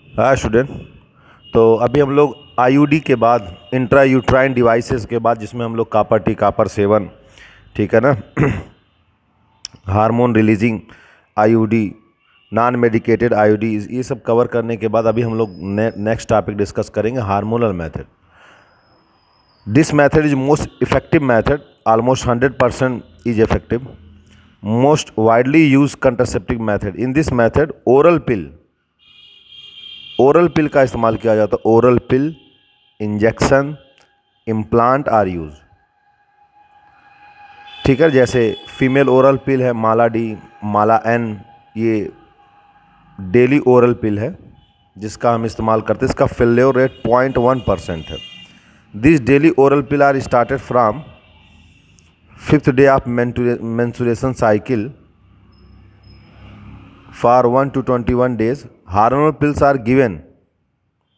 हाँ स्टूडेंट, तो अभी हम लोग आईयूडी के बाद इंट्रा यूट्राइन डिवाइसेस के बाद जिसमें हम लोग कापर टी कापर सेवन, ठीक है ना, hormone releasing IUD, non medicated IUD, ये सब कवर करने के बाद अभी हम लोग नेक्स्ट टॉपिक डिस्कस करेंगे hormonal method. This method is most effective method, almost 100% is effective, most widely use contraceptive method. In this method oral pill का इस्तेमाल किया जाता है। Oral pill, injection, implant are use, ठीक है। जैसे फीमेल ओरल पिल है माला डी, माला एन, ये डेली ओरल पिल है जिसका हम इस्तेमाल करते हैं। इसका फेल्योर रेट 0.1% है। This daily oral pill are started from 5th day of menstruation cycle for 1 to 21 days. Hormonal pills are given,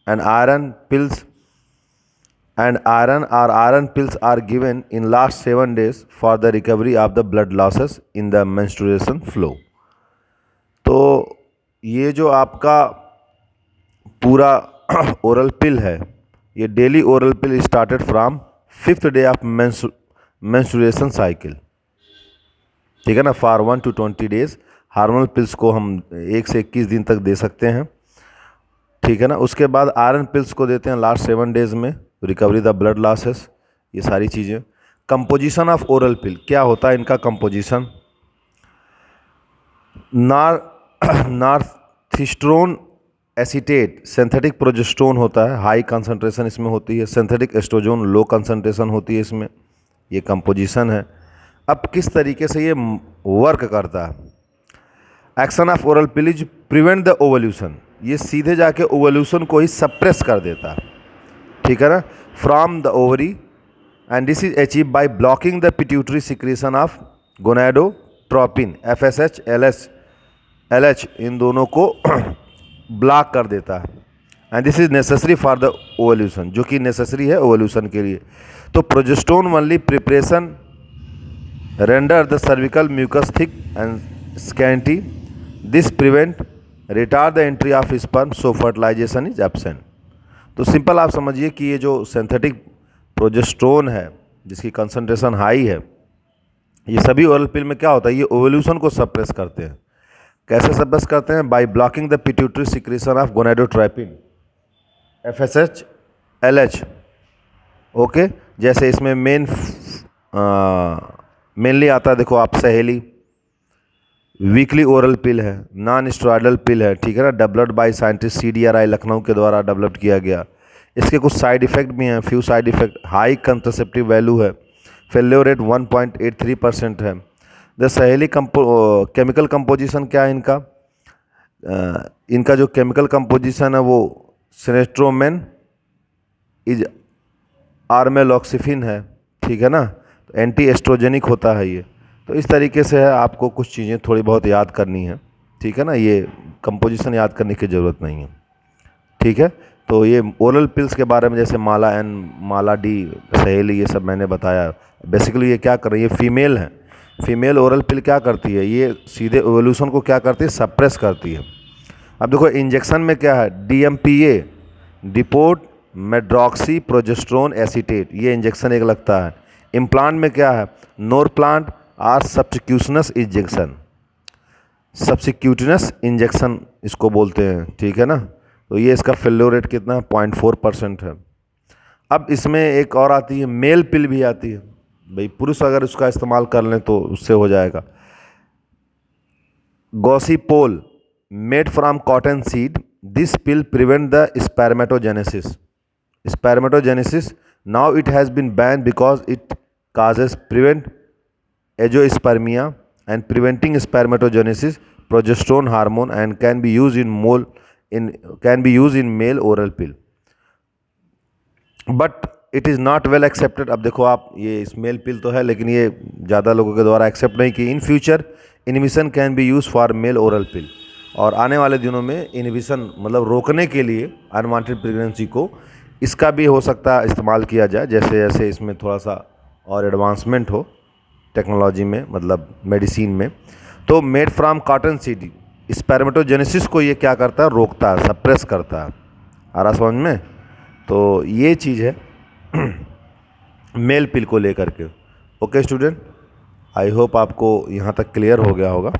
and iron pills are given in last 7 days for the recovery of the blood losses in the menstruation flow. तो ये जो आपका पूरा oral pill है, ये daily oral pill started from 5th day of menstruation cycle, ठीक है ना, for 1 to 20 days। Hormonal pills को हम 1 से 21 दिन तक दे सकते हैं, ठीक है ना। उसके बाद आयरन पिल्स को देते हैं लास्ट 7 डेज में, रिकवरी द ब्लड लॉसेस, ये सारी चीज़ें। कंपोजिशन ऑफ ओरल पिल क्या होता है, इनका कंपोजिशन, नॉर्थिस्ट्रोन एसीटेट सिंथेटिक प्रोजेस्टेरोन होता है, हाई कंसंट्रेशन इसमें होती है। सिंथेटिक एस्ट्रोजन लो कंसंट्रेशन होती है इसमें। ये कंपोजिशन है। अब किस तरीके से ये वर्क करता है। Action of oral pill is prevent the ovulation, ये सीधे जाके ओवल्यूशन को ही सप्रेस कर देता है, ठीक है ना, from the ovary. And this is achieve by blocking the pituitary secretion of gonadotropin, FSH LH, इन दोनों को ब्लॉक कर देता है। And this is necessary for the ovulation, जो कि नेसेसरी है ओवल्यूशन के लिए। तो progesterone only preparation render the cervical mucus thick and scanty, this prevent retard the entry of sperm, so fertilisation is absent. तो सिंपल आप समझिए कि ये जो सिंथेटिक प्रोजेस्टेरोन है जिसकी कंसंट्रेशन हाई है, ये सभी ओरल पिल में क्या होता है, ये ओवल्यूशन को सप्रेस करते हैं। कैसे सप्रेस करते हैं, bye blocking the pituitary secretion of gonadotropin, FSH LH, okay. जैसे इसमें मेनली आता है, देखो आप, सहेली वीकली ओरल पिल है, नॉन स्टेरॉयडल पिल है, ठीक है ना, developed by scientist CDRI Lucknow के द्वारा डेवलप किया गया। इसके कुछ साइड इफ़ेक्ट भी हैं, few side effect. High contraceptive value है, फेल्योर रेट 1.83% है। द सहेली केमिकल कंपोजिशन क्या है इनका, इनका जो केमिकल कंपोजिशन है वो सिनेस्ट्रोमेन इज आर्मेलॉक्सिफिन है, ठीक है ना, तो एंटी एस्ट्रोजेनिक होता है ये। तो इस तरीके से है, आपको कुछ चीज़ें थोड़ी बहुत याद करनी है, ठीक है ना, ये कंपोजिशन याद करने की ज़रूरत नहीं है, ठीक है। तो ये ओरल पिल्स के बारे में जैसे माला एन, माला डी, सहेली, ये सब मैंने बताया। बेसिकली ये क्या कर रही है, फीमेल है। फीमेल ओरल पिल क्या करती है, ये सीधे ओवल्यूशन को क्या करती है, सप्रेस करती है। अब देखो इंजेक्शन में क्या है, DMPA, डिपोट मेड्रॉक्सी प्रोजेस्टेरोन एसीटेट, ये इंजेक्शन एक लगता है। इम्प्लांट में क्या है, नोरप्लांट आर सब्सिक्यूशनस इंजेक्शन, सब्सिक्यूटिनस इंजेक्शन इसको बोलते हैं, ठीक है ना। तो ये इसका फेल्योर रेट कितना है, 0.4% है। अब इसमें एक और आती है, मेल पिल भी आती है। भाई पुरुष अगर उसका इस्तेमाल कर लें तो उससे हो जाएगा। Gossypol made from cotton seed, this pill prevent the spermatogenesis, now it has been ban because it causes prevent azoospermia and preventing spermatogenesis, progesterone hormone, and can be used in male oral pill, but it is not well accepted। अब देखो आप, ये smell पिल तो है लेकिन ये ज़्यादा लोगों के द्वारा एक्सेप्ट नहीं की। In future inhibition can be use for male oral pill, और आने वाले दिनों में इनहिबिशन मतलब रोकने के लिए अनवांटेड प्रेगनेंसी को इसका भी हो सकता है इस्तेमाल किया जाए, जैसे जैसे इसमें थोड़ा सा और एडवांसमेंट हो टेक्नोलॉजी में, मतलब मेडिसिन में। तो made from cotton seed, spermatogenesis को ये क्या करता है, रोकता है, सप्रेस करता है। आ रहा समझ में? तो ये चीज़ है मेल पिल को लेकर के। ओके स्टूडेंट, आई होप आपको यहाँ तक क्लियर हो गया होगा।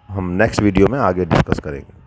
हम नेक्स्ट वीडियो में आगे डिस्कस करेंगे।